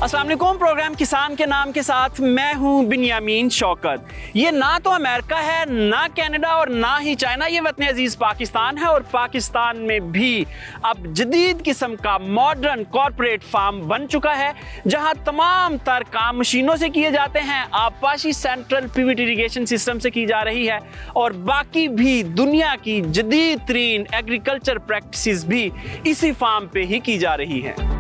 अस्सलाम वालेकुम। प्रोग्राम किसान के नाम के साथ मैं हूं बिन्यामीन शौकत। ये ना तो अमेरिका है, ना कनाडा और ना ही चाइना, ये वतन अजीज पाकिस्तान है। और पाकिस्तान में भी अब जदीद किस्म का मॉडर्न कॉर्पोरेट फार्म बन चुका है, जहां तमाम तर काम मशीनों से किए जाते हैं। आपाशी सेंट्रल पिवट इरिगेशन सिस्टम से की जा रही है और बाकी भी दुनिया की जदीद तरीन एग्रीकल्चर प्रैक्टिसेस भी इसी फार्म पे ही की जा रही हैं।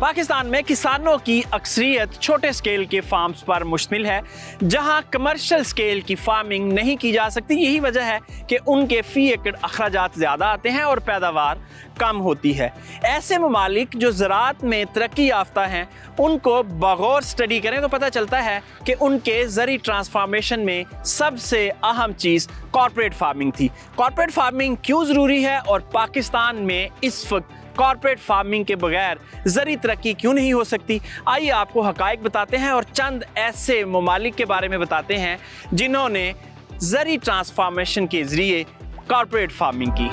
पाकिस्तान में किसानों की अक्सरियत छोटे स्केल के फार्म्स पर मुश्तमिल है, जहां कमर्शियल स्केल की फार्मिंग नहीं की जा सकती। यही वजह है कि उनके फी एकड़ अखराजात ज़्यादा आते हैं और पैदावार कम होती है। ऐसे ममालिक जो ज़राअत में तरक्की याफ्ता हैं, उनको बगौर स्टडी करें तो पता चलता है कि उनके ज़री ट्रांसफॉर्मेशन में सबसे अहम चीज़ कॉर्पोरेट फार्मिंग थी। कॉर्पोरेट फार्मिंग क्यों ज़रूरी है और पाकिस्तान में इस वक्त कॉर्पोरेट फार्मिंग के बगैर ज़री तरक्की क्यों नहीं हो सकती, आइए आपको हकायक बताते हैं और चंद ऐसे ममालिक के बारे में बताते हैं जिन्होंने ज़री ट्रांसफॉर्मेशन के ज़रिए कॉर्पोरेट फार्मिंग की।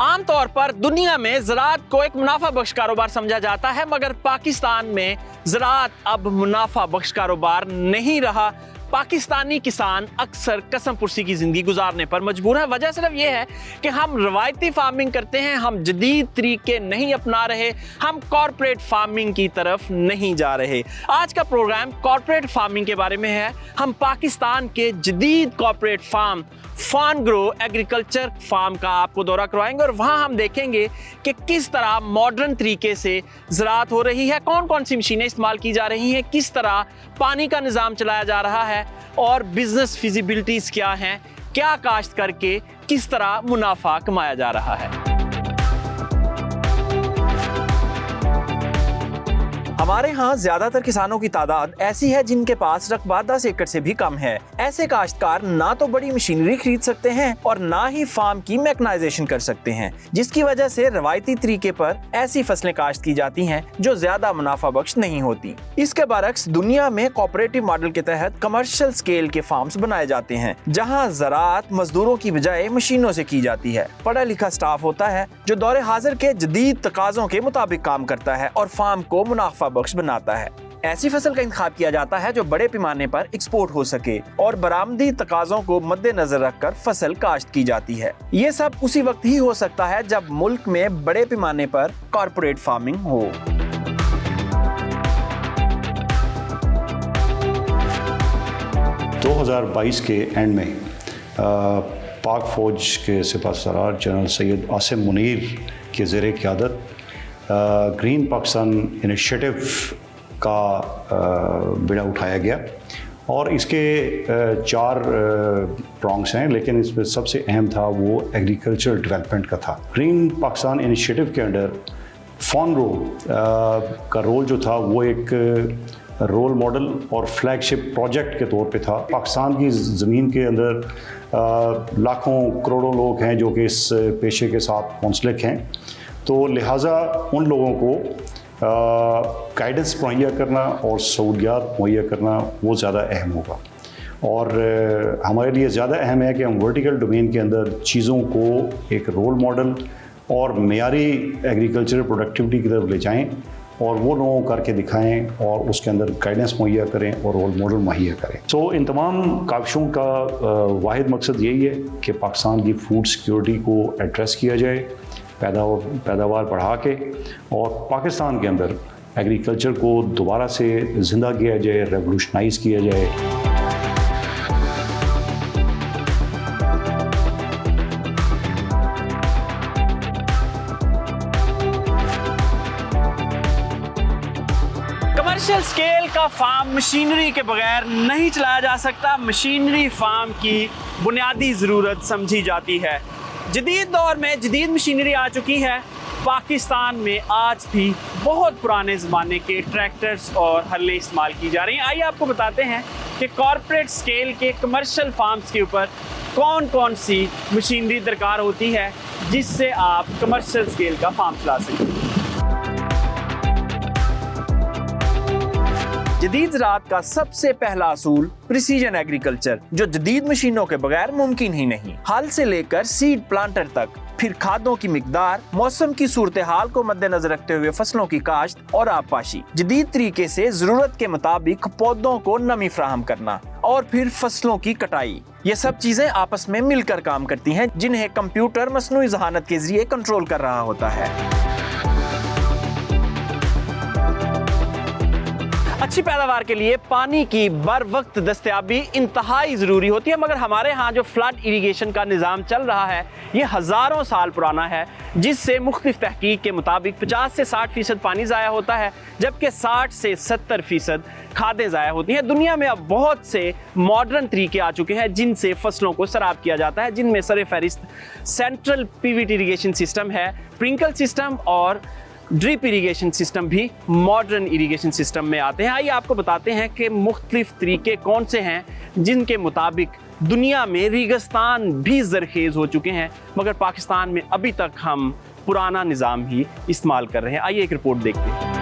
आमतौर पर दुनिया में ज़राअत को एक मुनाफा बख्श कारोबार समझा जाता है, मगर पाकिस्तान में ज़राअत अब मुनाफा बख्श कारोबार नहीं रहा। पाकिस्तानी किसान अक्सर कसम पुर्सी की ज़िंदगी गुजारने पर मजबूर है। वजह सिर्फ ये है कि हम रवायती फार्मिंग करते हैं, हम जदीद तरीके नहीं अपना रहे, हम कॉर्पोरेट फार्मिंग की तरफ नहीं जा रहे। आज का प्रोग्राम कॉर्पोरेट फार्मिंग के बारे में है। हम पाकिस्तान के जदीद कॉर्पोरेट फार्म फार्नग्रो एग्रीकल्चर फार्म का आपको दौरा करवाएंगे और वहाँ हम देखेंगे कि किस तरह मॉडर्न तरीके से ज़राअत हो रही है, कौन कौन सी मशीनें इस्तेमाल की जा रही हैं, किस तरह पानी का निज़ाम चलाया जा रहा है और बिजनेस फिजिबिलिटीज क्या हैं, क्या काश्त करके किस तरह मुनाफा कमाया जा रहा है। हमारे यहाँ ज्यादातर किसानों की तादाद ऐसी है जिनके पास रकबा 10 एकड़ से भी कम है। ऐसे काश्तकार ना तो बड़ी मशीनरी खरीद सकते हैं और ना ही फार्म की मैकेनाइजेशन कर सकते हैं, जिसकी वजह से रवायती तरीके पर ऐसी फसलें काश्त की जाती हैं जो ज्यादा मुनाफा बख्श नहीं होती। इसके बरक्स दुनिया में कोऑपरेटिव मॉडल के तहत कमर्शियल स्केल के फार्म्स बनाए जाते हैं, जहाँ ज़राअत मजदूरों की बजाय मशीनों से की जाती है। पढ़ा लिखा स्टाफ होता है जो दौरे हाजिर के जदीद तकाज़ों के मुताबिक काम करता है और फार्म को मुनाफा बख्श बनाता है। ऐसी फसल का इंतखाब किया जाता है जो बड़े पैमाने पर एक्सपोर्ट हो सके और बरामदी तकाज़ों को मद्देनजर रखकर फसल काश्त की जाती है। ये सब उसी वक्त ही हो सकता है जब मुल्क में बड़े पैमाने पर कॉर्पोरेट फार्मिंग हो। दो 2022 के एंड में पाक फौज के सिपहसालार जनरल सैयद आसिम मुनीर के ज़ेरे क़यादत ग्रीन पाकिस्तान इनिशिएटिव का बिड़ा उठाया गया और इसके 4 प्रॉन्ग्स हैं, लेकिन इसमें सबसे अहम था वो एग्रीकल्चर डेवलपमेंट का था। ग्रीन पाकिस्तान इनिशिएटिव के अंडर फार्नग्रो का रोल जो था वो एक रोल मॉडल और फ्लैगशिप प्रोजेक्ट के तौर पे था। पाकिस्तान की ज़मीन के अंदर लाखों करोड़ों लोग हैं जो कि इस पेशे के साथ मुंसलिक हैं, तो लिहाजा उन लोगों को गाइडेंस मुहैया करना और सहूलियात मुहैया करना वो ज़्यादा अहम होगा। और हमारे लिए ज़्यादा अहम है कि हम वर्टिकल डोमेन के अंदर चीज़ों को एक रोल मॉडल और मेयारी एग्रीकल्चर प्रोडक्टिविटी की तरफ ले जाएं और वो लोगों को करके दिखाएं और उसके अंदर गाइडेंस मुहैया करें और रोल मॉडल मुहैया करें। तो इन तमाम काविशों का वाहिद मकसद यही है कि पाकिस्तान की फूड सिक्योरिटी को एड्रेस किया जाए, पैदावार बढ़ा के और पाकिस्तान के अंदर एग्रीकल्चर को दोबारा से ज़िंदा किया जाए, रेवोल्यूशनाइज किया जाए। कमर्शियल स्केल का फार्म मशीनरी के बगैर नहीं चलाया जा सकता। मशीनरी फार्म की बुनियादी ज़रूरत समझी जाती है। जदीद दौर में जदीद मशीनरी आ चुकी है। पाकिस्तान में आज भी बहुत पुराने ज़माने के ट्रैक्टर्स और हल्ले इस्तेमाल की जा रही हैं। आइए आपको बताते हैं कि कॉर्पोरेट स्केल के कमर्शियल फार्म्स के ऊपर कौन कौन सी मशीनरी दरकार होती है जिससे आप कमर्शियल स्केल का फार्म चला सकें। जदीद ज़राअत का सबसे पहला असूल प्रिसीजन एग्रीकल्चर, जो जदीद मशीनों के बगैर मुमकिन ही नहीं। हल से लेकर सीड प्लांटर तक, फिर खादों की मिकदार, मौसम की सूरत हाल को मद्देनजर रखते हुए फसलों की काश्त और आबपाशी, जदीद तरीके से जरूरत के मुताबिक पौधों को नमी फराहम करना और फिर फसलों की कटाई। ये सब चीजें आपस में मिलकर काम करती हैं, जिन्हें कंप्यूटर मसनूई ज़हानत के जरिए कंट्रोल कर रहा होता है। अच्छी पैदावार के लिए पानी की बर वक्त दस्तयाबी इंतहाई ज़रूरी होती है, मगर हमारे यहाँ जो फ्लड इरिगेशन का निज़ाम चल रहा है ये हज़ारों साल पुराना है, जिससे मुख्तलिफ तहकीक के मुताबिक 50 से 60% पानी ज़ाया होता है, जबकि 60 से 70% खादें ज़ाया होती हैं। दुनिया में अब बहुत से मॉडर्न तरीके आ चुके हैं जिनसे फसलों को सराब किया जाता है, जिनमें सर फहरिस्त सेंट्रल पिवट इरीगेशन सिस्टम है, स्प्रिंकल सिस्टम और ड्रिप इरीगेशन सिस्टम भी मॉडर्न इरीगेशन सिस्टम में आते हैं। आइए आपको बताते हैं कि मुख्तलिफ तरीके कौन से हैं जिनके मुताबिक दुनिया में रेगिस्तान भी ज़रखेज़ हो चुके हैं, मगर पाकिस्तान में अभी तक हम पुराना निज़ाम ही इस्तेमाल कर रहे हैं। आइए एक रिपोर्ट देखते हैं।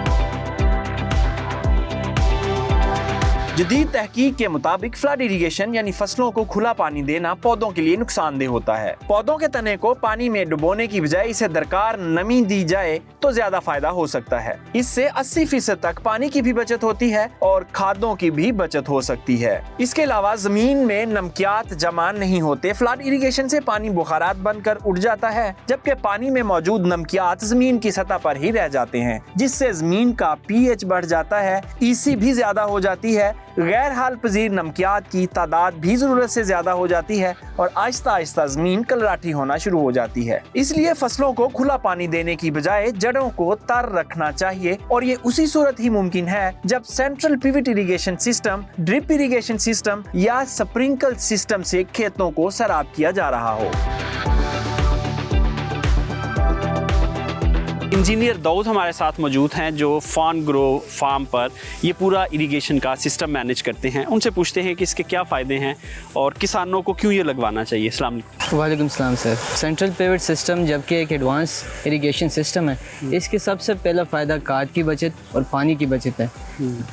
जदीद तहकीक के मुताबिक फ्लड इरिगेशन यानी फसलों को खुला पानी देना पौधों के लिए नुकसानदेह होता है। पौधों के तने को पानी में डुबोने की बजाय इसे दरकार नमी दी जाए तो ज्यादा फायदा हो सकता है। इससे 80% तक पानी की भी बचत होती है और खादों की भी बचत हो सकती है। इसके अलावा जमीन में नमकियात जमा नहीं होते। फ्लड इरिगेशन से पानी बुखारात बनकर उड़ जाता है, जबकि पानी में मौजूद नमकियात जमीन की सतह पर ही रह जाते हैं, जिससे जमीन का pH बढ़ जाता है, EC भी ज्यादा हो जाती है, गैर हाल पजीर नमकियात की तादाद भी जरूरत से ज्यादा हो जाती है और आहिस्ता आहिस्ता जमीन कलराठी होना शुरू हो जाती है। इसलिए फसलों को खुला पानी देने की बजाय जड़ों को तर रखना चाहिए, और ये उसी सूरत ही मुमकिन है जब central pivot irrigation system, drip irrigation system या स्प्रिंकल सिस्टम से खेतों को सराब किया जा रहा हो। इंजीनियर दाऊद हमारे साथ मौजूद हैं जो फार्नग्रो फार्म पर ये पूरा इरिगेशन का सिस्टम मैनेज करते हैं। उनसे पूछते हैं कि इसके क्या फ़ायदे हैं और किसानों को क्यों ये लगवाना चाहिए। अस्सलाम वालेकुम। वालेकुम सलाम सर। सेंट्रल पिवट सिस्टम जबकि एक एडवांस इरिगेशन सिस्टम है, इसके सबसे पहला फ़ायदा खाद की बचत और पानी की बचत है।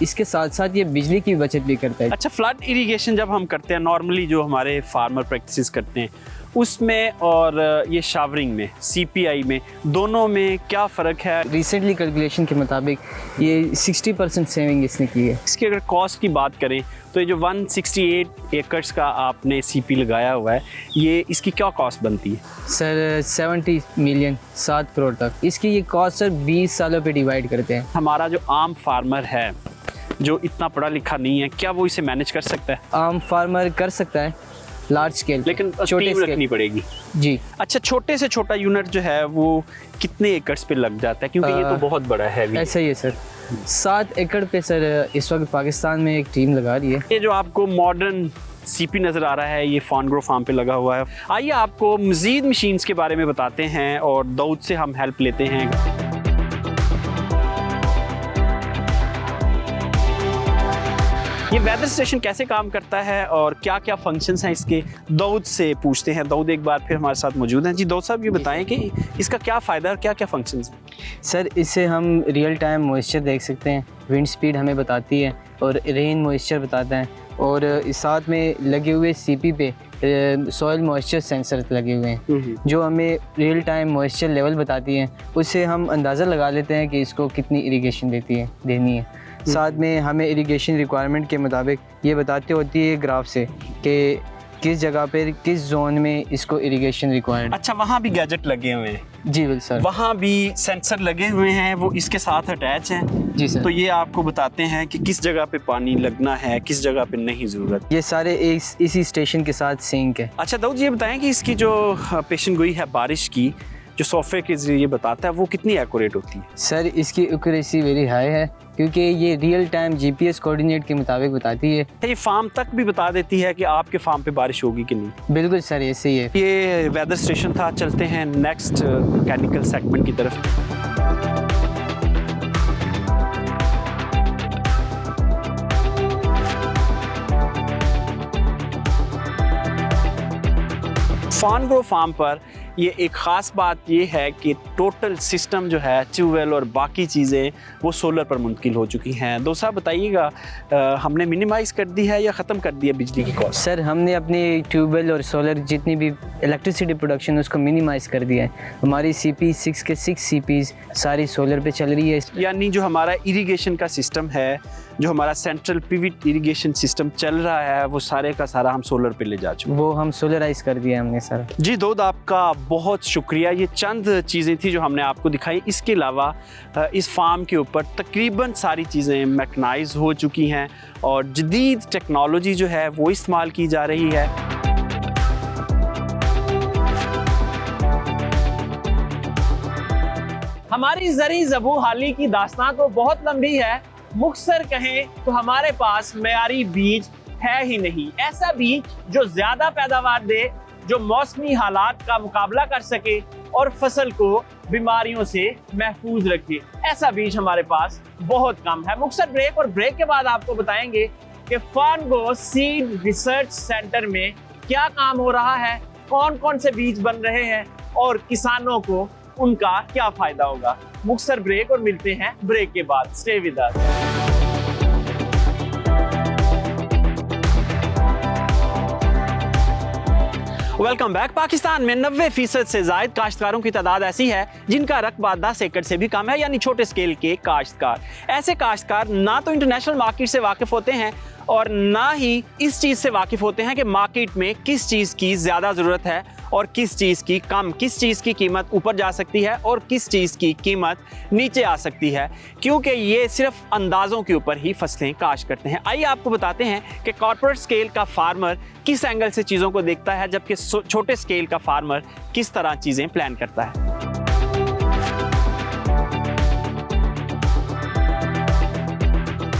इसके साथ साथ ये बिजली की बचत भी करता है। अच्छा, फ्लड इरिगेशन जब हम करते हैं नॉर्मली जो हमारे फार्मर प्रैक्टिस करते हैं उसमें और ये शावरिंग में, CPI में, दोनों में क्या फ़र्क है? रिसेंटली कैलकुलेशन के मुताबिक ये 60% सेविंग इसने की है। इसकी अगर कॉस्ट की बात करें तो ये जो 168 एकर्स का आपने CP लगाया हुआ है, ये इसकी क्या कॉस्ट बनती है? सर 70 मिलियन, 7 करोड़ तक इसकी ये कॉस्ट सर 20 सालों पे डिवाइड करते हैं। हमारा जो आम फार्मर है जो इतना पढ़ा लिखा नहीं है, क्या वो इसे मैनेज कर सकता है? आम फार्मर कर सकता है लार्ज स्केल, लेकिन छोटे टीम रखनी पड़ेगी। जी। अच्छा, छोटे से छोटा यूनिट जो है वो कितने एकड़ पे लग जाता है, क्योंकि ये तो बहुत बड़ा है? ऐसा ही है सर, 7 एकड़ पे सर इस वक्त पाकिस्तान में एक टीम लगा रही है। ये जो आपको मॉडर्न CP नज़र आ रहा है ये फार्नग्रो फार्म पे लगा हुआ है। आइए आपको मज़ीद मशीन्स के बारे में बताते हैं और दाऊद से हम हेल्प लेते हैं। ये वेदर स्टेशन कैसे काम करता है और क्या क्या फंक्शंस हैं इसके, दाऊद से पूछते हैं। दाऊद एक बार फिर हमारे साथ मौजूद हैं। जी दाऊद साहब, ये बताएं कि इसका क्या फ़ायदा और क्या क्या फंक्शंस हैं? सर इससे हम रियल टाइम मॉइस्चर देख सकते हैं, विंड स्पीड हमें बताती है और रेन मॉइस्चर बताता है, और इस साथ में लगे हुए CP पे सॉइल मॉइस्चर सेंसर लगे हुए हैं जो हमें रियल टाइम मॉइस्चर लेवल बताती हैं। उससे हम अंदाज़ा लगा लेते हैं कि इसको कितनी इरिगेशन देनी है। साथ में हमें इरिगेशन रिक्वायरमेंट के मुताबिक ये बताती होती है ग्राफ से कि किस जगह पर किस जोन में इसको इरिगेशन रिक्वायर्ड। अच्छा, वहाँ भी गैजेट लगे हुए हैं? जी बिल्कुल सर, वहाँ भी सेंसर लगे हुए हैं, वो इसके साथ अटैच हैं। जी सर। तो ये आपको बताते हैं कि किस जगह पे पानी लगना है, किस जगह पे नहीं ज़रूरत। ये सारे इसी स्टेशन के साथ सिंक है। अच्छा दाऊद, ये बताएं कि इसकी जो पेशन गोई है बारिश की, जो सॉफ्टवेयर के जरिए बताता है, वो कितनी एक्यूरेट होती है? सर इसकी एक्यूरेसी वेरी हाई है क्योंकि ये रियल टाइम GPS कोऑर्डिनेट के मुताबिक बताती है। ये फार्म तक भी बता देती है कि आपके फार्म पे बारिश होगी कि नहीं? बिल्कुल सर, ऐसे ही है। ये वेदर स्टेशन था। चलते हैं नेक्स्ट मैकेनिकल सेगमेंट की तरफ। फार्नग्रो फार्म पर ये एक ख़ास बात ये है कि टोटल सिस्टम जो है ट्यूबवेल और बाकी चीज़ें वो सोलर पर मुंतकिल हो चुकी हैं। दोस्त साहब बताइएगा, हमने मिनिमाइज़ कर दी है या ख़त्म कर दी है बिजली की कॉस्ट? सर हमने अपनी ट्यूबवेल और सोलर जितनी भी इलेक्ट्रिसिटी प्रोडक्शन है उसको मिनिमाइज़ कर दिया है। हमारी CP 6 के 6 CPs सारी सोलर पे चल रही है। यानी जो हमारा इरिगेशन का सिस्टम है, जो हमारा सेंट्रल पिविट इरिगेशन सिस्टम चल रहा है, वो सारे का सारा हम सोलर पे ले जा चुके हैं। वो हम सोलराइज कर दिया हमने सर। जी दोस्त, आपका बहुत शुक्रिया। ये चंद चीज़ें थी जो हमने आपको दिखाई। इसके अलावा इस फार्म के ऊपर तकरीबन सारी चीज़ें मैकनाइज हो चुकी हैं और जदीद टेक्नोलॉजी जो है वो इस्तेमाल की जा रही है। हमारी ज़री ज़बू हाली की दास्तान तो बहुत लंबी है, मुख्तसर कहें तो हमारे पास मेयारी बीज है ही नहीं। ऐसा बीज जो ज़्यादा पैदावार दे, जो मौसमी हालात का मुकाबला कर सके और फसल को बीमारियों से महफूज रखे, ऐसा बीज हमारे पास बहुत कम है। मुख्तसर ब्रेक, और ब्रेक के बाद आपको बताएंगे कि फार्नग्रो सीड रिसर्च सेंटर में क्या काम हो रहा है, कौन कौन से बीज बन रहे हैं और किसानों को उनका क्या फायदा होगा। मुख्तसर ब्रेक और मिलते हैं ब्रेक के बाद। Stay with us. Welcome back. Pakistan में 90% से जायद काश्तकारों की तादाद ऐसी है जिनका रकबा 10 एकड़ से भी कम है, यानी छोटे स्केल के काश्तकार। ऐसे काश्तकार ना तो इंटरनेशनल मार्केट से वाकिफ होते हैं और ना ही इस चीज़ से वाकिफ होते हैं कि मार्केट में किस चीज़ की ज़्यादा ज़रूरत है और किस चीज़ की कम, किस चीज़ की कीमत ऊपर जा सकती है और किस चीज़ की कीमत नीचे आ सकती है, क्योंकि ये सिर्फ अंदाज़ों के ऊपर ही फसलें काश्त करते हैं। आइए आपको बताते हैं कि कॉर्पोरेट स्केल का फार्मर किस एंगल से चीज़ों को देखता है, जबकि छोटे स्केल का फार्मर किस तरह चीज़ें प्लान करता है।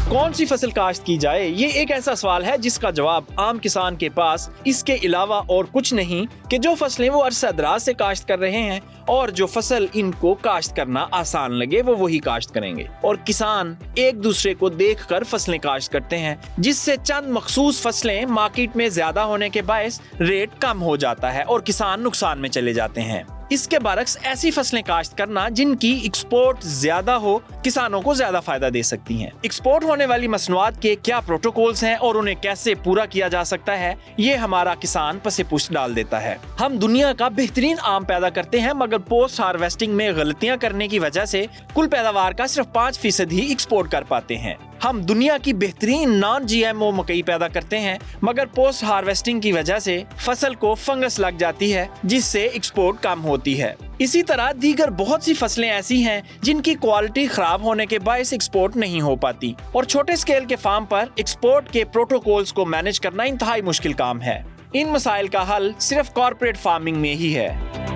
कौन सी फसल काश्त की जाए, ये एक ऐसा सवाल है जिसका जवाब आम किसान के पास इसके अलावा और कुछ नहीं कि जो फसलें वो अरसा दराज से काश्त कर रहे हैं और जो फसल इनको काश्त करना आसान लगे वो वही काश्त करेंगे। और किसान एक दूसरे को देखकर फसलें काश्त करते हैं, जिससे चंद मखसूस फसलें मार्केट में ज्यादा होने के बायस रेट कम हो जाता है और किसान नुकसान में चले जाते हैं। इसके बरक्स ऐसी फसलें काश्त करना जिनकी एक्सपोर्ट ज्यादा हो किसानों को ज्यादा फायदा दे सकती हैं। एक्सपोर्ट होने वाली मसनूआत के क्या प्रोटोकॉल्स हैं और उन्हें कैसे पूरा किया जा सकता है, ये हमारा किसान पसे पुष्ट डाल देता है। हम दुनिया का बेहतरीन आम पैदा करते हैं, मगर पोस्ट हार्वेस्टिंग में गलतियां करने की वजह से कुल पैदावार का सिर्फ 5% ही एक्सपोर्ट कर पाते हैं। हम दुनिया की बेहतरीन नॉन GMO मकई पैदा करते हैं, मगर पोस्ट हार्वेस्टिंग की वजह से फसल को फंगस लग जाती है, जिससे एक्सपोर्ट कम होती है। इसी तरह दीगर बहुत सी फसलें ऐसी हैं जिनकी क्वालिटी खराब होने के बायस एक्सपोर्ट नहीं हो पाती और छोटे स्केल के फार्म पर एक्सपोर्ट के प्रोटोकॉल्स को मैनेज करना इंतहाई मुश्किल काम है। इन मसाइल का हल सिर्फ कॉर्पोरेट फार्मिंग में ही है।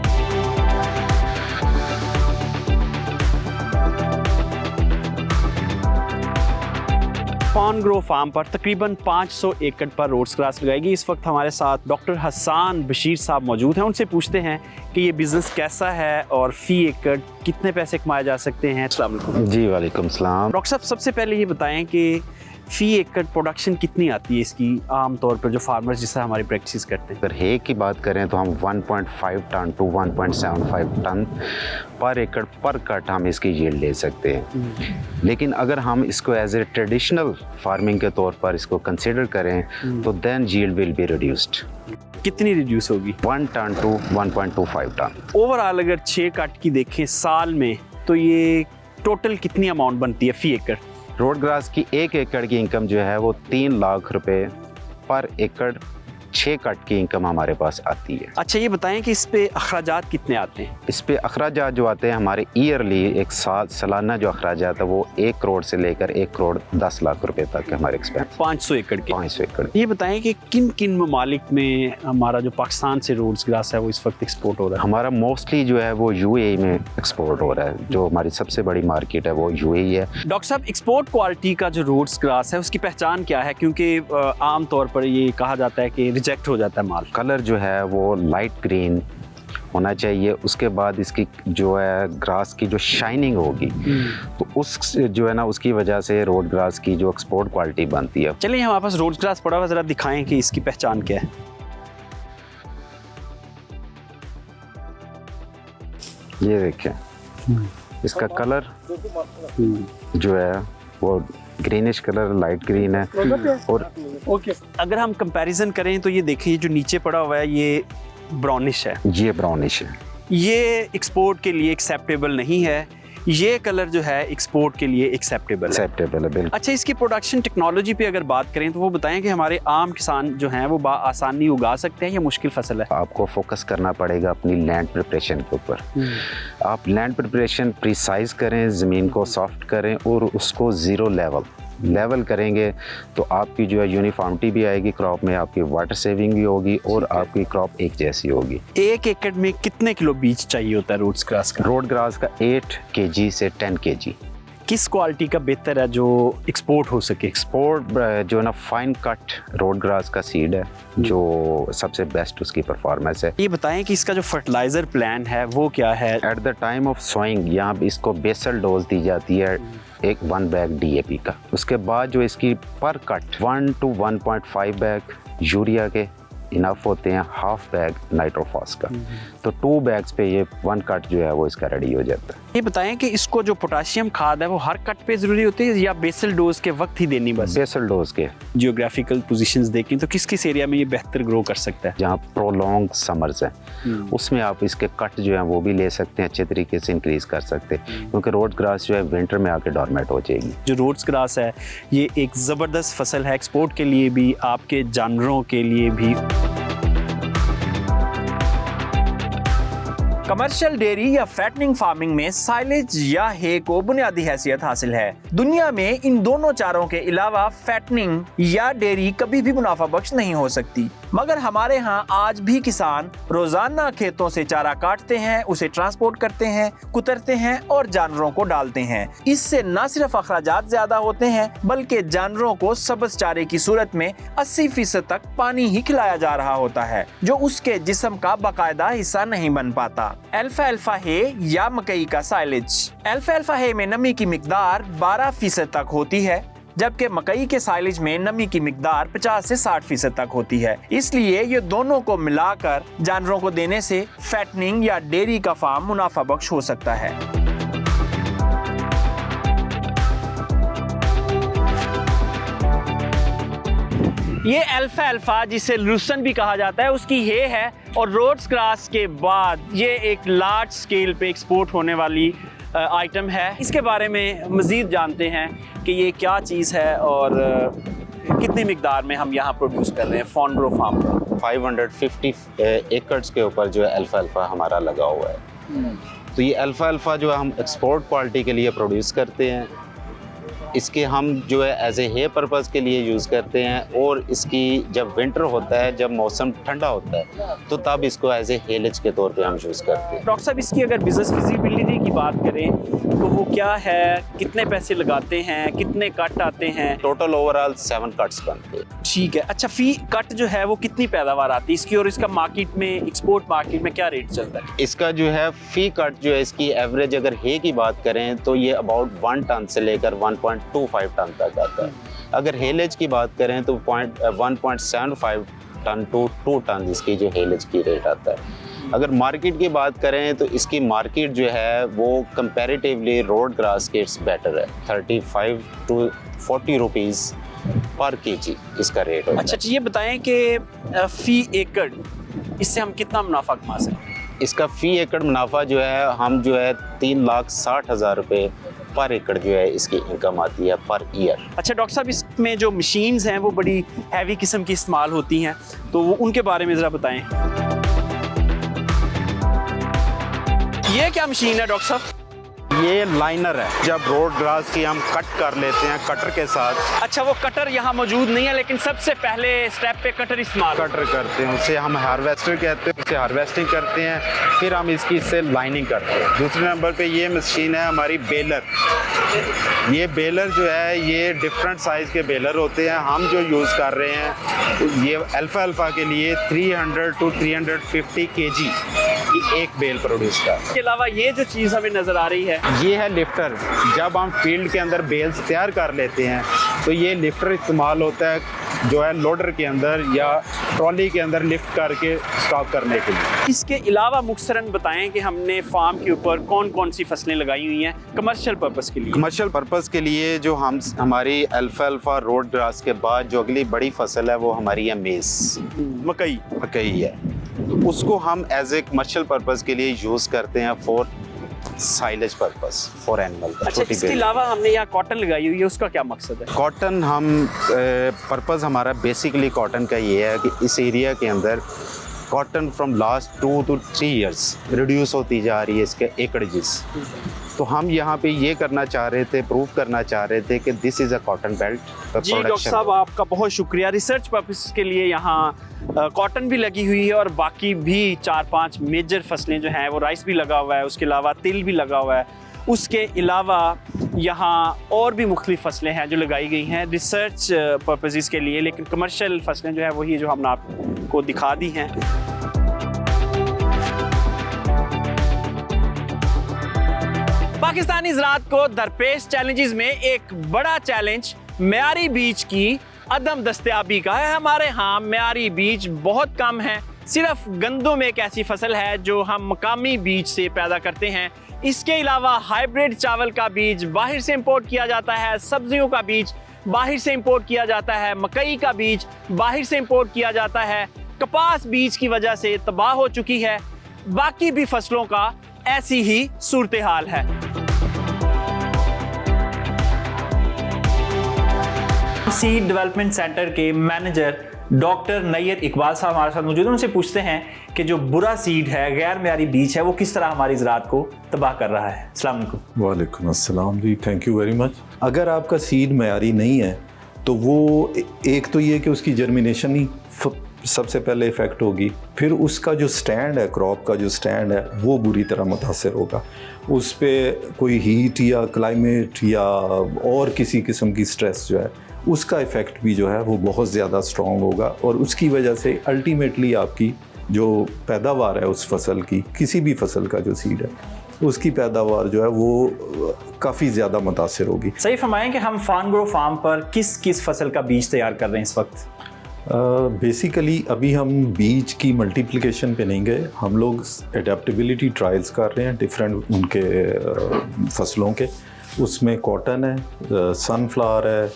फार्नग्रो फार्म पर तकरीबन 500 एकड़ पर रोड्स ग्रास लगाएगी। इस वक्त हमारे साथ डॉक्टर हसन बशीर साहब मौजूद हैं। उनसे पूछते हैं कि ये बिज़नेस कैसा है और फ़ी एकड़ कितने पैसे कमाए जा सकते हैं। अस्सलाम वालेकुम। जी वालेकुम सलाम। डॉक्टर साहब, सबसे पहले ये बताएं कि फ़ी एकड़ प्रोडक्शन कितनी आती है इसकी आम तौर पर जो फार्मर्स जिससे हमारी प्रैक्टिस करते हैं? अगर हे की बात करें तो हम 1.5 टन टू 1.75 टन पर एकड़ पर कट हम इसकी यील्ड ले सकते हैं। लेकिन अगर हम इसको एज ए ट्रेडिशनल फार्मिंग के तौर पर इसको कंसिडर करें तो then yield will be reduced. कितनी रिड्यूस होगी? 1 टन टू 1.25 टन। ओवरऑल अगर 6 कट की देखें साल में तो ये टोटल कितनी अमाउंट बनती है फ़ी एकड़? रोड ग्रास की 1 एकड़ की इनकम जो है वो 3 लाख रुपए पर एकड़ 6 कट की इनकम हमारे पास आती है। अच्छा, ये बताएं कि इस पे अखराजात कितने आते हैं? इस पे अखराजात जो आते हैं हमारे ईयरली एक सालाना जो अखराजात है वो 1 करोड़ से लेकर 1 करोड़ 10 लाख रुपए तक के हमारे एक्सपेंस। 500 एकड़ के? 500 एकड़। ये बताएं कि किन किन ममालिक में हमारा जो पाकिस्तान से रोड्स ग्रास है वो इस वक्त एक्सपोर्ट हो रहा है? हमारा मोस्टली जो है वो UAE में एक्सपोर्ट हो रहा है। जो हमारी सबसे बड़ी मार्केट है वो UAE है। डॉक्टर साहब, एक्सपोर्ट क्वालिटी का जो रोड्स ग्रास है उसकी पहचान क्या है? क्योंकि आम तौर पर ये कहा जाता है कि रिजेक्ट हो जाता है माल। कलर जो है वो लाइट ग्रीन होना चाहिए। उसके बाद इसकी जो है ग्रास की जो शाइनिंग होगी तो उस जो है ना उसकी वजह से रोड ग्रास की जो एक्सपोर्ट क्वालिटी बनती है। चलिए हमारे पास रोड ग्रास पड़ा हुआ, ज़रा दिखाएं कि इसकी पहचान क्या है। ये देखिए इसका कलर जो है वो ग्रीनिश कलर, लाइट ग्रीन है। और अगर हम कंपैरिजन करें तो ये देखिए जो नीचे पड़ा हुआ है ये ब्राउनिश है, ये ब्राउनिश है। ये एक्सपोर्ट के लिए एक्सेप्टेबल नहीं है, ये कलर जो है एक्सपोर्ट के लिए एक्सेप्टेबल है। एक्सेप्टेबल है बिल्कुल। अच्छा, इसकी प्रोडक्शन टेक्नोलॉजी पे अगर बात करें तो वो बताएं कि हमारे आम किसान जो हैं वो आसानी उगा सकते हैं या मुश्किल फसल है? आपको फोकस करना पड़ेगा अपनी लैंड प्रिपरेशन के ऊपर। आप लैंड प्रिपरेशन प्रिसाइज करें, ज़मीन को सॉफ्ट करें और उसको ज़ीरो लेवल करेंगे तो आपकी जो है यूनिफॉर्मिटी भी आएगी क्रॉप में, आपकी वाटर सेविंग भी होगी और आपकी क्रॉप एक जैसी होगी। 1 एकड़ में कितने किलो बीज चाहिए होता है रोड्स ग्रास का? रोड ग्रास का 8 kg से 10 kg। किस क्वालिटी का बेहतर है जो एक्सपोर्ट हो सके? एक्सपोर्ट जो है ना फाइन कट रोड ग्रास का सीड है जो सबसे बेस्ट उसकी परफॉर्मेंस है। ये बताएं कि इसका जो फर्टिलाइजर प्लान है वो क्या है? At the time of sowing यहाँ इसको बेसल डोज दी जाती है 1 बैग DAP का। उसके बाद जो इसकी पर कट 1 to 1.5 बैग यूरिया के इनफ होते हैं, हाफ बैग नाइट्रोफॉस का। तो 2 बैग्स पे ये 1 कट जो है वो इसका रेडी हो जाता है। ये बताएं कि इसको जो पोटाशियम खाद है वो हर कट पे जरूरी होती है या बेसल डोज के वक्त ही देनी बस? बेसल डोज के। जियोग्राफिकल पोजीशंस देखें तो किस किस एरिया में ये बेहतर ग्रो कर सकता है? जहाँ प्रोलॉन्ग समर्स है उसमें आप इसके कट जो है वो भी ले सकते हैं, अच्छे तरीके से इंक्रीज कर सकते हैं, क्योंकि रोड ग्रास जो है विंटर में आके डॉर्मेट हो जाएगी। जो रोड्स ग्रास है ये एक ज़बरदस्त फसल है, एक्सपोर्ट के लिए भी, आपके जानवरों के लिए भी। कमर्शियल डेयरी या फैटनिंग फार्मिंग में साइलेज या हे को बुनियादी हैसियत हासिल है। दुनिया में इन दोनों चारों के अलावा फैटनिंग या डेयरी कभी भी मुनाफा बख्श नहीं हो सकती, मगर हमारे यहाँ आज भी किसान रोजाना खेतों से चारा काटते हैं, उसे ट्रांसपोर्ट करते हैं, कुतरते हैं और जानवरों को डालते हैं। इससे न सिर्फ अखराजात ज्यादा होते हैं बल्कि जानवरों को सब्ज चारे की सूरत में 80% तक पानी ही खिलाया जा रहा होता है जो उसके जिस्म का बाकायदा हिस्सा नहीं बन पाता। अल्फा हे या मकई का साइलेज। अल्फा हे में नमी की मिकदार 12% तक होती है, जबकि मकई के साइलेज में नमी की मिकदार 50 से 60% तक होती है। इसलिए ये दोनों को मिलाकर जानवरों को देने से फैटनिंग या डेयरी का फार्म मुनाफा बख्श हो सकता है। ये अल्फा जिसे लूसन भी कहा जाता है उसकी हे है और रोड्स ग्रास के बाद ये एक लार्ज स्केल पे एक्सपोर्ट होने वाली आइटम है। इसके बारे में मज़ीद जानते हैं कि ये क्या चीज़ है और कितनी मिकदार में हम यहाँ प्रोड्यूस कर रहे हैं फॉन्ड्रो फार्म पर। 550 एकड़ के ऊपर जो है अल्फा हमारा लगा हुआ है। तो ये अल्फा जो है हम एक्सपोर्ट क्वालिटी के लिए प्रोड्यूस करते हैं। इसके हम जो है एज ए हे पर्पज़ के लिए यूज़ करते हैं और इसकी जब विंटर होता है, जब मौसम ठंडा होता है तो तब इसको एज ए हेलेज के तौर पे हम यूज़ करते हैं। डॉक्टर साहब, इसकी अगर बिजनेस फिजिबिलिटी की बात करें तो वो क्या है, कितने पैसे लगाते हैं, कितने कट आते हैं? टोटल ओवरऑल 7 कट्स बनते हैं। ठीक है। अच्छा, फी कट जो है वो कितनी पैदावार आती है इसकी और इसका मार्केट में, एक्सपोर्ट मार्केट में क्या रेट चलता है? इसका जो है फी कट जो है इसकी एवरेज अगर हे की बात करें तो ये अबाउट 1 टन से लेकर 1.25 टन तक आता है। अगर हेलेज की बात करें तो 1.75 टन टू 2 टन इसकी जो हेलेज की रेट आता है। अगर मार्केट की बात करें तो इसकी मार्केट जो है वो कंपैरेटिवली रोड ग्रास के बेटर है। 35 to 40 रुपीज़ पर केजी इसका रेट होता है। अच्छा, ये बताएं कि फी एकड़ इससे हम कितना मुनाफा कमा सकते हैं? इसका फी एकड़ मुनाफा जो है हम जो है 3,60,000 रुपये पर एकड़ जो है इसकी इनकम आती है पर ईयर। अच्छा डॉक्टर साहब, इसमें जो मशीन्स हैं वो बड़ी हैवी किस्म की इस्तेमाल होती हैं तो वो उनके बारे में ज़रा बताएं। ये क्या मशीन है डॉक्टर साहब? ये लाइनर है। जब रोड ग्रास की हम कट कर लेते हैं कटर के साथ। अच्छा, वो कटर यहाँ मौजूद नहीं है लेकिन सबसे पहले स्टेप पे कटर इस्तेमाल कटर करते हैं, उसे हम हार्वेस्टर कहते हैं, उसे हार्वेस्टिंग करते हैं, फिर हम इसकी इससे लाइनिंग करते हैं। दूसरे नंबर पे ये मशीन है हमारी बेलर। ये बेलर जो है ये डिफरेंट साइज़ के बेलर होते हैं। हम जो यूज़ कर रहे हैं ये अल्फा के लिए 300 to 350 kg की एक बेल प्रोड्यूस कर। इसके अलावा ये जो चीज़ हमें नज़र आ रही है ये है लिफ्टर। जब हम फील्ड के अंदर बेल्स तैयार कर लेते हैं तो ये लिफ्टर इस्तेमाल होता है जो है लोडर के अंदर या ट्रॉली के अंदर लिफ्ट करके स्टॉक करने के लिए। इसके अलावा मुख्तसरन बताएं कि हमने फार्म के ऊपर कौन कौन सी फसलें लगाई हुई हैं कमर्शियल पर्पस के लिए। कमर्शियल पर्पस के लिए जो हमारी अल्फाल्फा रोड ग्रास के बाद जो अगली बड़ी फसल है वो हमारी है मेज़, मकई है। उसको हम एज ए कमर्शियल पर्पस के लिए यूज़ करते हैं for silage purpose, for animal. अच्छा, इसके अलावा हमने यहाँ कॉटन लगाई हुई है, उसका क्या मकसद है? कॉटन हम पर्पस हमारा बेसिकली कॉटन का ये है कि इस एरिया के अंदर cotton from last 2 to 3 years reduce होती जा रही है इसके एकड़ेजेस। तो हम यहाँ पे ये करना चाह रहे थे, प्रूव करना चाह रहे थे कि this is a cotton belt. जी डॉक्टर साहब, आपका बहुत शुक्रिया। रिसर्च पर्पस के लिए यहाँ कॉटन भी लगी हुई है और बाकी भी 4-5 मेजर फसलें जो हैं वो राइस भी लगा हुआ है, उसके अलावा तिल भी लगा हुआ है। उसके अलावा यहाँ और भी मुख्तलिफ फसलें हैं जो लगाई गई हैं रिसर्च पर्पसेस के लिए, लेकिन कमर्शियल फसलें जो है वही जो हमने आपको दिखा दी हैं। पाकिस्तानी ज़राअत को दरपेश चैलेंजेस में एक बड़ा चैलेंज मेयारी बीज की अदम दस्तयाबी का है। हमारे यहाँ मेयारी बीज बहुत कम है। सिर्फ गंदम एक ऐसी फसल है जो हम मकामी बीज से पैदा करते हैं। इसके अलावा हाइब्रिड चावल का बीज बाहर से इंपोर्ट किया जाता है, सब्जियों का बीज बाहर से इंपोर्ट किया जाता है, मकई का बीज बाहर से इंपोर्ट किया जाता है। कपास बीज की वजह से तबाह हो चुकी है। बाकी भी फसलों का ऐसी ही सूरत हाल है। सीड डेवलपमेंट सेंटर के मैनेजर डॉक्टर नैयत इकबाल साहब हमारे साथ मौजूद हैं। उनसे पूछते हैं कि जो बुरा सीड है, गैर मेयारी बीज है, वो किस तरह हमारी ज़राअत को तबाह कर रहा है। अस्सलाम वालेकुम। वालेकुम अस्सलाम जी, थैंक यू वेरी मच। अगर आपका सीड मेयारी नहीं है तो वो एक तो ये कि उसकी जर्मिनेशन ही सबसे पहले इफ़ेक्ट होगी, फिर उसका जो स्टैंड है, क्रॉप का जो स्टैंड है वो बुरी तरह मुतासर होगा। उस पर कोई हीट या क्लाइमेट या और किसी किस्म की स्ट्रेस जो है उसका इफ़ेक्ट भी जो है वो बहुत ज़्यादा स्ट्रॉन्ग होगा और उसकी वजह से अल्टीमेटली आपकी जो पैदावार है उस फसल की, किसी भी फसल का जो सीड है उसकी पैदावार जो है वो काफ़ी ज़्यादा मुतासर होगी। सही फरमाएं कि हम फार्म ग्रो फार्म पर किस किस फसल का बीज तैयार कर रहे हैं इस वक्त? बेसिकली अभी हम बीज की मल्टीप्लिकेशन पे नहीं गए, हम लोग एडेप्टेबिलिटी ट्रायल्स कर रहे हैं डिफरेंट उनके फसलों के। उसमें कॉटन है, सनफ्लावर है,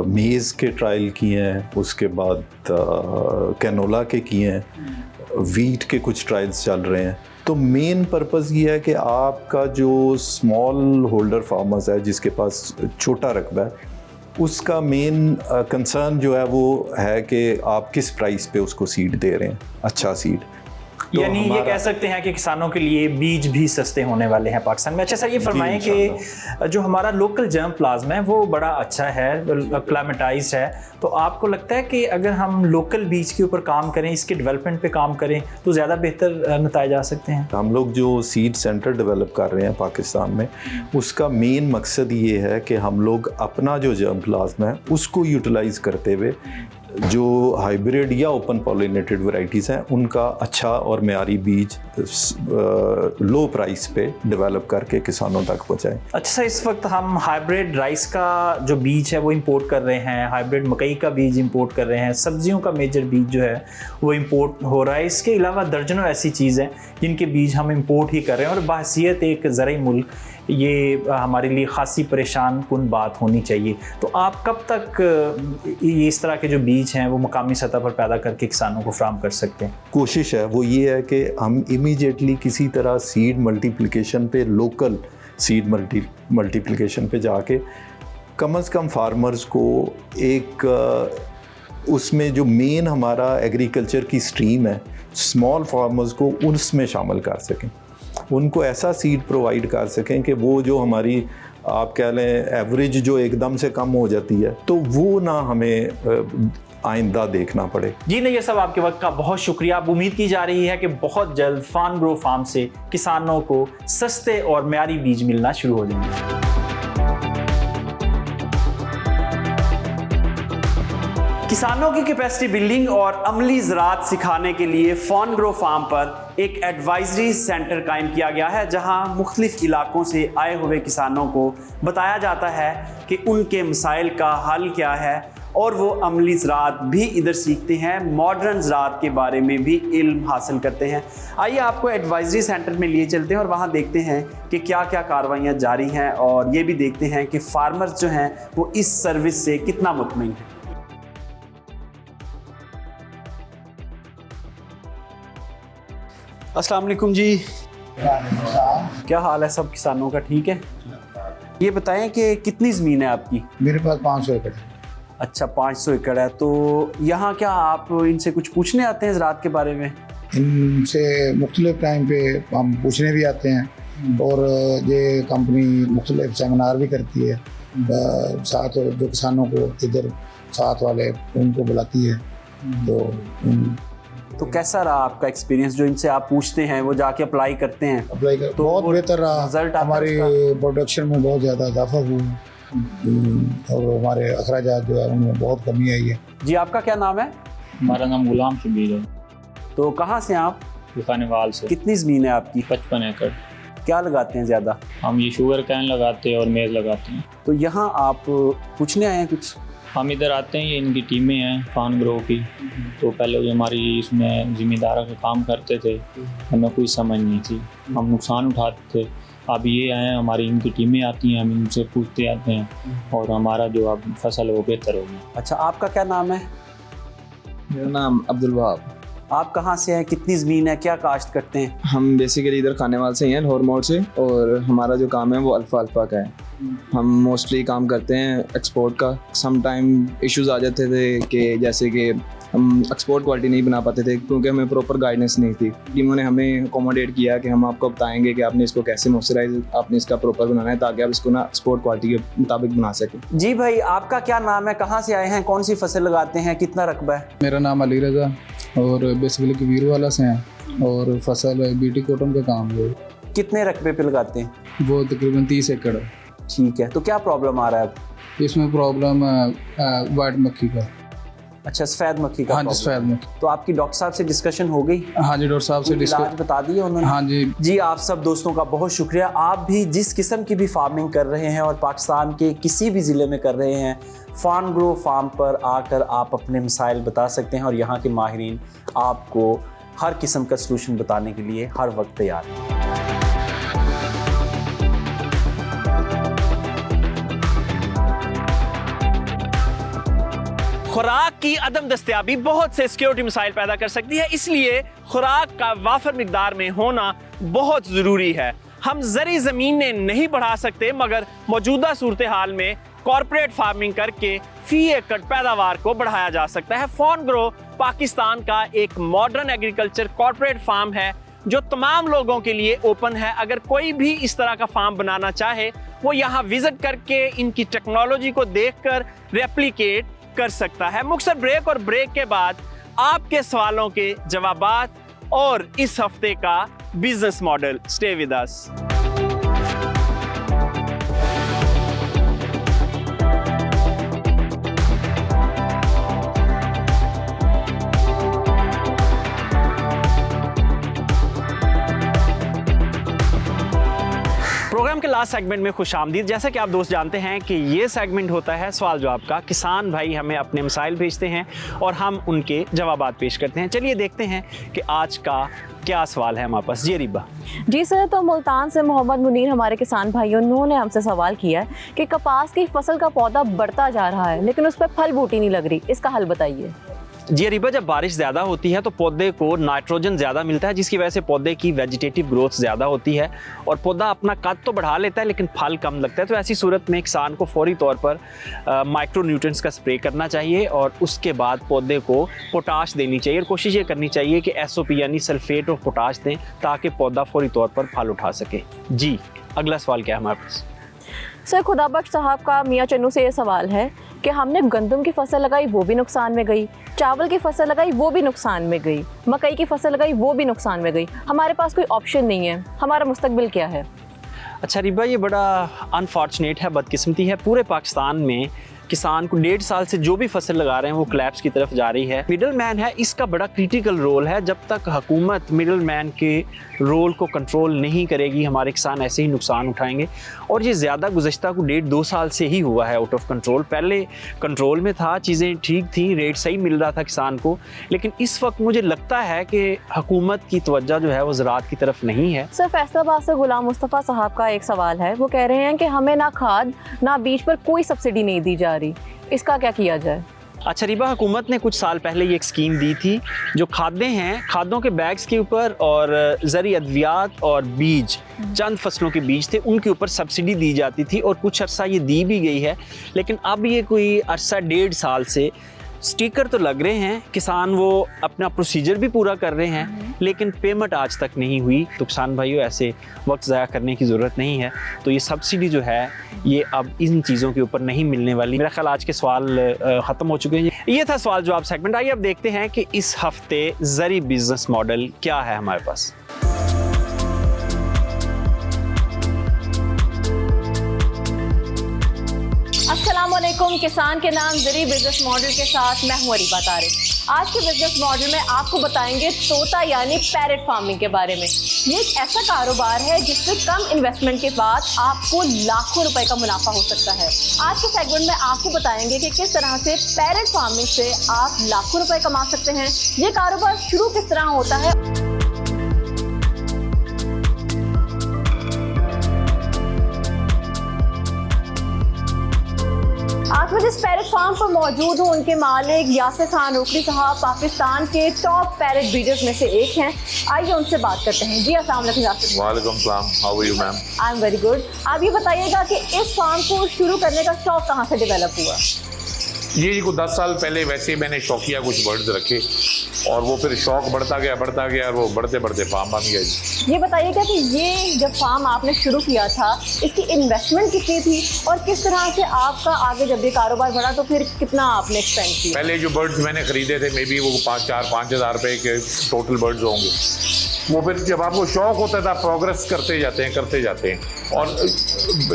मेज़ के ट्रायल किए हैं, उसके बाद कैनोला के किए हैं, वीट के कुछ ट्रायल्स चल रहे हैं। तो मेन पर्पज़ ये है कि आपका जो स्मॉल होल्डर फार्मर्स है जिसके पास छोटा रकबा है उसका मेन कंसर्न जो है वो है कि आप किस प्राइस पे उसको सीड दे रहे हैं, अच्छा सीड। तो यानी ये कह सकते हैं कि किसानों के लिए बीज भी सस्ते होने वाले हैं पाकिस्तान में। अच्छा सर, ये फरमाएं कि जो हमारा लोकल जर्म प्लाज्मा है वो बड़ा अच्छा है, क्लाइमेटाइज्ड है, तो आपको लगता है कि अगर हम लोकल बीज के ऊपर काम करें, इसके डेवलपमेंट पे काम करें तो ज़्यादा बेहतर नतीजे आ सकते हैं? हम लोग जो सीड सेंटर डेवलप कर रहे हैं पाकिस्तान में, उसका मेन मकसद ये है कि हम लोग अपना जो जर्म प्लाज्मा है उसको यूटिलाइज़ करते हुए जो हाइब्रिड या ओपन पॉलिनेटेड वैरायटीज़ हैं उनका अच्छा और मेयारी बीज लो प्राइस पे डेवलप करके किसानों तक पहुँचाएं। अच्छा, इस वक्त हम हाइब्रिड राइस का जो बीज है वो इंपोर्ट कर रहे हैं, हाइब्रिड मकई का बीज इंपोर्ट कर रहे हैं, सब्जियों का मेजर बीज जो है वो इंपोर्ट हो रहा है। इसके अलावा दर्जनों ऐसी चीज़ हैं जिनके बीज हम इंपोर्ट ही कर रहे हैं और बहैसियत एक ज़रई मुल्क ये हमारे लिए खासी परेशान कुन बात होनी चाहिए। तो आप कब तक इस तरह के जो बीज हैं वो मकामी सतह पर पैदा करके किसानों को फराहम कर सकते हैं? कोशिश है वो ये है कि हम इमीडिएटली किसी तरह सीड मल्टीप्लिकेशन पे, लोकल सीड मल्टीप्लिकेशन पे जाके कम से कम फार्मर्स को एक उसमें जो मेन हमारा एग्रीकल्चर की स्ट्रीम है, स्मॉल फार्मर्स को उसमें शामिल कर सकें, उनको ऐसा सीड प्रोवाइड कर सकें कि वो जो हमारी आप कह लें एवरेज जो एकदम से कम हो जाती है तो वो ना हमें आइंदा देखना पड़े। जी नहीं, ये सब आपके वक्त का बहुत शुक्रिया। अब उम्मीद की जा रही है कि बहुत जल्द फार्म ग्रो फार्म से किसानों को सस्ते और मेयारी बीज मिलना शुरू हो जाएंगे। किसानों की कैपेसिटी बिल्डिंग और अमली ज़राअत सिखाने के लिए फार्म ग्रो फार्म पर एक एडवाइजरी सेंटर कायम किया गया है जहां मुख्तलिफ इलाकों से आए हुए किसानों को बताया जाता है कि उनके मसाइल का हल क्या है और वो अमली ज़राअत भी इधर सीखते हैं, मॉडर्न ज़राअत के बारे में भी इल्म हासिल करते हैं। आइए आपको एडवाइजरी सेंटर में लिए चलते हैं और वहाँ देखते हैं कि क्या क्या कार्रवाइयाँ जारी हैं और ये भी देखते हैं कि फार्मर्स जो हैं वो इस सर्विस से कितना मुतमईन हैं। अस्सलाम वालेकुम जी, क्या हाल है सब किसानों का? ठीक है। ये बताएं कि कितनी ज़मीन है आपकी? मेरे पास 500 एकड़ है। अच्छा, 500 एकड़ है। तो यहाँ क्या आप इनसे कुछ पूछने आते हैं ज़राअत के बारे में? इनसे मुख्तलिफ टाइम पे हम पूछने भी आते हैं और ये कंपनी मुख्तलिफ सेमिनार भी करती है, साथ जो किसानों को इधर साथ वाले उनको बुलाती है। तो कैसा रहा आपका एक्सपीरियंस? जो इनसे आप पूछते हैं वो जाके अप्लाई करते हैं? अप्लाई कर तो बहुत वो बेहतर रहा। रिजल्ट आता है हमारी उसका? प्रोडक्शन में बहुत ज़्यादा इजाफा हुआ और हमारे अखराजात जो है उनमें बहुत कमी आई है। जी, आपका क्या नाम है? हमारा नाम गुलाम शबीर है। तो कहाँ से आप? खानेवाल से। कितनी ज़मीन है आपकी? 55 एकड़। क्या लगाते हैं ज़्यादा? हम ये शुगर कैन लगाते हैं और मेज़ लगाते हैं। तो यहाँ आप पूछने आए हैं कुछ? हम इधर आते हैं, ये इनकी टीमें हैं फार्म ग्रो की। तो पहले जो हमारी इसमें ज़िम्मेदारों के काम करते थे, हमें कोई समझ नहीं थी, हम नुकसान उठाते थे। अब ये आए हैं, हमारी इनकी टीमें आती हैं, हम इनसे पूछते आते हैं और हमारा जो अब फसल है वो बेहतर होगी। अच्छा, आपका क्या नाम है? मेरा नाम अब्दुल वहाब। आप कहाँ से हैं? कितनी ज़मीन है? क्या काश्त करते हैं? हम बेसिकली इधर खानेवाल से ही हैं, लाहौर मोड़ से, और हमारा जो काम है वो अल्फ़ा अल्फ़ा का है। हम मोस्टली काम करते हैं एक्सपोर्ट का। सम टाइम इश्यूज़ आ जाते थे कि जैसे कि हम एक्सपोर्ट क्वालिटी नहीं बना पाते थे क्योंकि हमें प्रॉपर गाइडेंस नहीं थी। टीमों ने हमें अकोमोडेट किया कि हम आपको बताएंगे कि आपने इसको कैसे मॉइस्चराइज आपने इसका प्रॉपर बनाना है ताकि आप इसको ना एक्सपोर्ट क्वालिटी के मुताबिक बना सकें। जी भाई, आपका क्या नाम है? कहाँ से आए हैं? कौन सी फसल लगाते हैं? कितना रकबा है? मेरा नाम अली रज़ा और बेसिकली कबीर वाला से हैं और फसल बीटी कॉटन का काम है। कितने रकबे पे लगाते हैं? वो तकरीबन 30 एकड़ है। ठीक है। तो क्या प्रॉब्लम आ रहा है अब? इसमें प्रॉब्लम वाइट मक्खी का। अच्छा, सफ़ेद मक्खी का? हाँ जी, problem। सफ़ेद मक्खी। तो आपकी डॉक्टर साहब से डिस्कशन हो गई? हाँ जी, डॉक्टर साहब से इलाज बता दिया उन्होंने? हाँ जी। जी, आप सब दोस्तों का बहुत शुक्रिया। आप भी जिस किस्म की भी फार्मिंग कर रहे हैं और पाकिस्तान के किसी भी ज़िले में कर रहे हैं, फार्म ग्रो फार्म पर आकर आप अपने मसाइल बता सकते हैं और यहाँ के माहिरीन आपको हर किस्म का सलूशन बताने के लिए हर वक्त तैयार हैं। खुराक की अदम दस्तयाबी बहुत से सिक्योरिटी मसाइल पैदा कर सकती है, इसलिए खुराक का वाफर मिकदार में होना बहुत ज़रूरी है। हम ज़री ज़मीनें नहीं बढ़ा सकते, मगर मौजूदा सूरत हाल में कॉर्पोरेट फार्मिंग करके फी एकड़ पैदावार को बढ़ाया जा सकता है। फार्म ग्रो पाकिस्तान का एक मॉडर्न एग्रीकल्चर कॉर्पोरेट फार्म है जो तमाम लोगों के लिए ओपन है। अगर कोई भी इस तरह का फार्म बनाना चाहे, वो यहाँ विजिट करके इनकी टेक्नोलॉजी को देखकर रेप्लिकेट कर सकता है। मुख्तसर ब्रेक और ब्रेक के बाद आपके सवालों के जवाबात और इस हफ्ते का business model. Stay with us. Program के लास्ट सेगमेंट में खुशामदीद। जैसा कि आप दोस्त जानते हैं कि ये सेगमेंट होता है सवाल जवाब का। किसान भाई हमें अपने मसाइल भेजते हैं और हम उनके जवाबात पेश करते हैं। चलिए देखते हैं कि आज का क्या सवाल है हमारे पास। जी रिबा। जी सर, तो मुल्तान से मोहम्मद मुनीर हमारे किसान भाई, उन्होंने हमसे सवाल किया है कि कपास की फसल का पौधा बढ़ता जा रहा है लेकिन उस पर फल बूटी नहीं लग रही, इसका हल बताइए। जी रिबा, जब बारिश ज़्यादा होती है तो पौधे को नाइट्रोजन ज़्यादा मिलता है, जिसकी वजह से पौधे की वेजिटेटिव ग्रोथ ज़्यादा होती है और पौधा अपना कद तो बढ़ा लेता है लेकिन फल कम लगता है। तो ऐसी सूरत में किसान को फौरी तौर पर माइक्रो न्यूट्रिएंट्स का स्प्रे करना चाहिए और उसके बाद पौधे को पोटाश देनी चाहिए और कोशिश ये करनी चाहिए कि SOP यानी सल्फेट ऑफ पोटाश दें ताकि पौधा फौरी तौर पर फल उठा सके। जी, अगला सवाल क्या है हमारे पास? सर, खुदाबख्श साहब का मियाँ चन्नू से ये सवाल है कि हमने गंदम की फसल लगाई वो भी नुकसान में गई, चावल की फसल लगाई वो भी नुकसान में गई, मकई की फसल लगाई वो भी नुकसान में गई, हमारे पास कोई ऑप्शन नहीं है, हमारा मुस्तकबिल क्या है? अच्छा रिबा, ये बड़ा अनफॉर्चुनेट है, बदकिस्मती है। पूरे पाकिस्तान में किसान को 1.5 साल से जो भी फसल लगा रहे हैं वो कोलैप्स की तरफ जा रही है। मिडल मैन है, इसका बड़ा क्रिटिकल रोल है। जब तक हुकूमत मिडल मैन के रोल को कंट्रोल नहीं करेगी, हमारे किसान ऐसे ही नुकसान उठाएंगे। और ये ज़्यादा गुज़श्ता को 1.5-2 साल से ही हुआ है आउट ऑफ कंट्रोल। पहले कंट्रोल में था, चीज़ें ठीक थी, रेट सही मिल रहा था किसान को, लेकिन इस वक्त मुझे लगता है कि हुकूमत की तवज्जो जो है वो ज़राअत की तरफ नहीं है। सर, फैसलाबाद से गुलाम मुस्तफ़ा साहब का एक सवाल है। वो कह रहे हैं कि हमें ना खाद ना बीज पर कोई सब्सिडी नहीं दी जा रही, इसका क्या किया जाए? अच्छा रिबा, हुकूमत ने कुछ साल पहले ये एक स्कीम दी थी, जो खादें हैं, खादों के बैग्स के ऊपर और ज़री अद्वियात और बीज, चंद फसलों के बीज थे, उनके ऊपर सब्सिडी दी जाती थी और कुछ अरसा ये दी भी गई है। लेकिन अब ये कोई अरसा 1.5 साल से स्टिकर तो लग रहे हैं, किसान वो अपना प्रोसीजर भी पूरा कर रहे हैं, लेकिन पेमेंट आज तक नहीं हुई। तो किसान भाइयों, ऐसे वक्त ज़ाया करने की ज़रूरत नहीं है। तो ये सब्सिडी जो है ये अब इन चीज़ों के ऊपर नहीं मिलने वाली। मेरा ख्याल आज के सवाल ख़त्म हो चुके हैं। ये था सवाल जवाब सेगमेंट। आइए अब देखते हैं कि इस हफ्ते ज़री बिज़नेस मॉडल क्या है हमारे पास। अस्सलामुअलैकुम, किसान के नाम ज़री बिजनेस मॉडल के साथ मैं हूं अरीबा तारिक। आज के बिजनेस मॉडल में आपको बताएंगे तोता यानी पैरेट फार्मिंग के बारे में। ये एक ऐसा कारोबार है जिसमें कम इन्वेस्टमेंट के बाद आपको लाखों रुपए का मुनाफा हो सकता है। आज के सेगमेंट में आपको बताएंगे कि किस तरह से पैरेट फार्मिंग से आप लाखों रुपए कमा सकते हैं, ये कारोबार शुरू किस तरह होता है। आज मैं जिस पैरेट फार्म पर मौजूद हूँ, उनके मालिक यासिर खान रोकड़ी साहब पाकिस्तान के टॉप पैरेट ब्रीडर्स में से एक हैं। आइए उनसे बात करते हैं। जी अस्सलाम वालेकुम यासिर। वालेकुम सलाम, how are you ma'am? I am very good. आप ये बताइएगा कि इस फार्म को शुरू करने का शौक कहाँ से डेवलप हुआ? जी को 10 साल पहले वैसे ही मैंने शौकिया कुछ बर्ड्स रखे और वो फिर शौक बढ़ता गया और वो बढ़ते बढ़ते फार्म बन गया जी। ये बताइएगा कि ये जब फार्म आपने शुरू किया था, इसकी इन्वेस्टमेंट कितनी थी और किस तरह से आपका आगे जब ये कारोबार बढ़ा तो फिर कितना आपने एक्सपेंड किया? पहले जो बर्ड्स मैंने खरीदे थे मे बी वो 5 हज़ार रुपये के टोटल बर्ड्स होंगे। वो फिर जब आपको शौक होता था प्रोग्रेस करते जाते हैं। और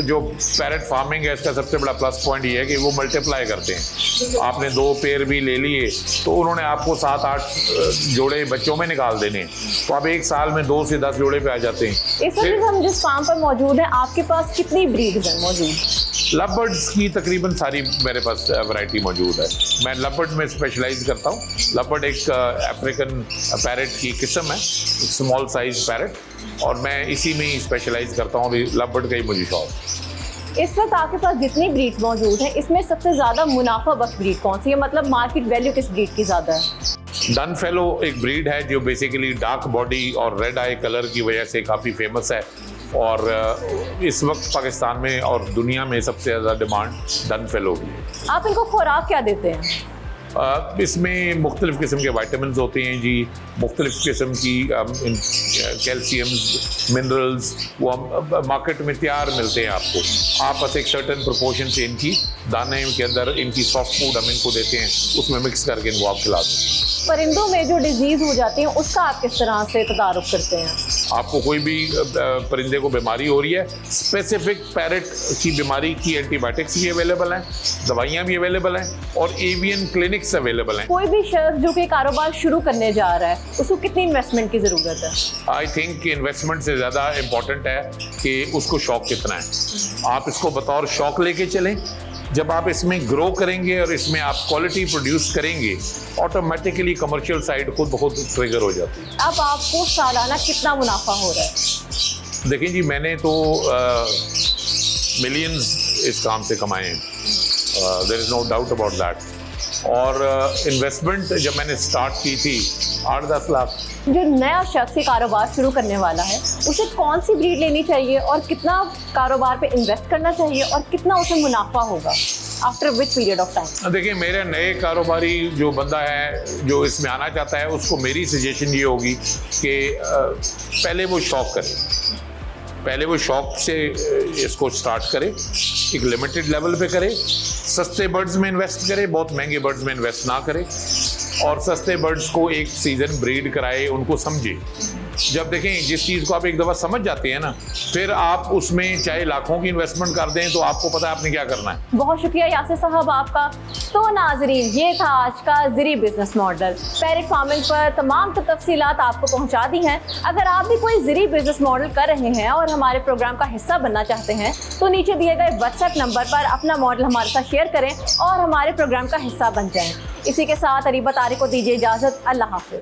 जो पैरेट फार्मिंग है इसका सबसे बड़ा प्लस पॉइंट ये है कि वो मल्टीप्लाई करते हैं। आपने 2 पेयर भी ले लिए तो उन्होंने आपको 7-8 जोड़े बच्चों में निकाल देने, तो आप 1 साल में 2 से 10 जोड़े पे आ जाते हैं। इस वक्त हम जिस फार्म पर मौजूद हैं, आपके पास कितनी ब्रीड्स हैं मौजूद? लवबर्ड्स की तकरीबन सारी मेरे पास वैरायटी मौजूद है। मैं लवबर्ड में स्पेशलाइज करता हूँ। लवबर्ड एक अफ्रीकन पैरेट की किस्म है, एक स्मॉल साइज पैरेट, और मैं इसी में ही स्पेशलाइज करता हूँ। लवबर्ड का ही मुझे शौक। इस वक्त आपके पास जितनी ब्रीड्स मौजूद हैं, इसमें सबसे ज़्यादा मुनाफा बख्श ब्रीड कौन सी है? मतलब मार्केट वैल्यू किस ब्रीड की ज़्यादा है? डन फेलो एक ब्रीड है जो बेसिकली डार्क बॉडी और रेड आई कलर की वजह से काफ़ी फेमस है, और इस वक्त पाकिस्तान में और दुनिया में सबसे ज़्यादा डिमांड डन फेलो की है। आप इनको खुराक क्या देते हैं? इसमें मुख्तलिफ़ किस्म के वाइटामिन होते हैं जी, मुख्तलिफ़ किस्म की कैल्शियम मिनरल्स वो मार्केट में तैयार मिलते हैं आपको। आप बस एक सर्टन प्रोपोर्शन से इनकी दाने के अंदर इनकी सॉफ्ट फूड हम इनको देते हैं, उसमें मिक्स करके इनको आप खिलाते हैं। परिंदों में जो डिजीज़ हो जाती है उसका आप किस तरह से तदारुक करते हैं? आपको कोई भी परिंदे को बीमारी हो रही है, स्पेसिफिक पैरेट की बीमारी की एंटीबायोटिक्स भी अवेलेबल हैं, दवाइयाँ भी अवेलेबल हैं, और एवियन क्लिनिक्स अवेलेबल हैं। कोई भी शख्स जो कि कारोबार शुरू करने जा रहा है, उसको कितनी इन्वेस्टमेंट की ज़रूरत है? आई थिंक इन्वेस्टमेंट से ज़्यादा इम्पॉर्टेंट है कि उसको शौक कितना है। आप इसको बतौर शौक लेके चलें। जब आप इसमें ग्रो करेंगे और इसमें आप क्वालिटी प्रोड्यूस करेंगे, ऑटोमेटिकली कमर्शियल साइड खुद बहुत ट्रिगर हो जाती है। अब आपको सालाना कितना मुनाफा हो रहा है? देखिए जी, मैंने तो मिलियंस इस काम से कमाए हैं, there is no doubt about that. और इन्वेस्टमेंट जब मैंने स्टार्ट की थी 8-10 लाख। जो नया शख्स ये कारोबार शुरू करने वाला है, उसे कौन सी ब्रीड लेनी चाहिए और कितना कारोबार पे इन्वेस्ट करना चाहिए और कितना उसे मुनाफा होगा after which period of time? देखिए, मेरे नए कारोबारी जो बंदा है जो इसमें आना चाहता है, उसको मेरी सजेशन ये होगी कि पहले वो शौक करे, पहले वो शौक से इसको स्टार्ट करे, एक लिमिटेड लेवल पे करे, सस्ते बर्ड्स में इन्वेस्ट करे, बहुत महंगे बर्ड्स में इन्वेस्ट ना करे, और सस्ते बर्ड्स को एक सीज़न ब्रीड कराए, उनको समझे जब देखें जिस चीज़ को आप एक दफ़ा समझ जाते हैं ना, फिर आप उसमें चाहे लाखों की इन्वेस्टमेंट कर दें तो आपको पता है आपने क्या करना है। बहुत शुक्रिया यासिर साहब आपका। तो नाजरीन, ये था आज का ज़री बिजनेस मॉडल। पैरेट फार्मिंग पर तमाम तफसीलात आपको पहुंचा दी हैं। अगर आप भी कोई ज़री बिजनेस मॉडल कर रहे हैं और हमारे प्रोग्राम का हिस्सा बनना चाहते हैं तो नीचे दिए गए व्हाट्सएप नंबर पर अपना मॉडल हमारे साथ शेयर करें और हमारे प्रोग्राम का हिस्सा बन जाएं। इसी के साथ अरीबा तारिक को दीजिए इजाज़त। अल्लाह हाफ़िज़।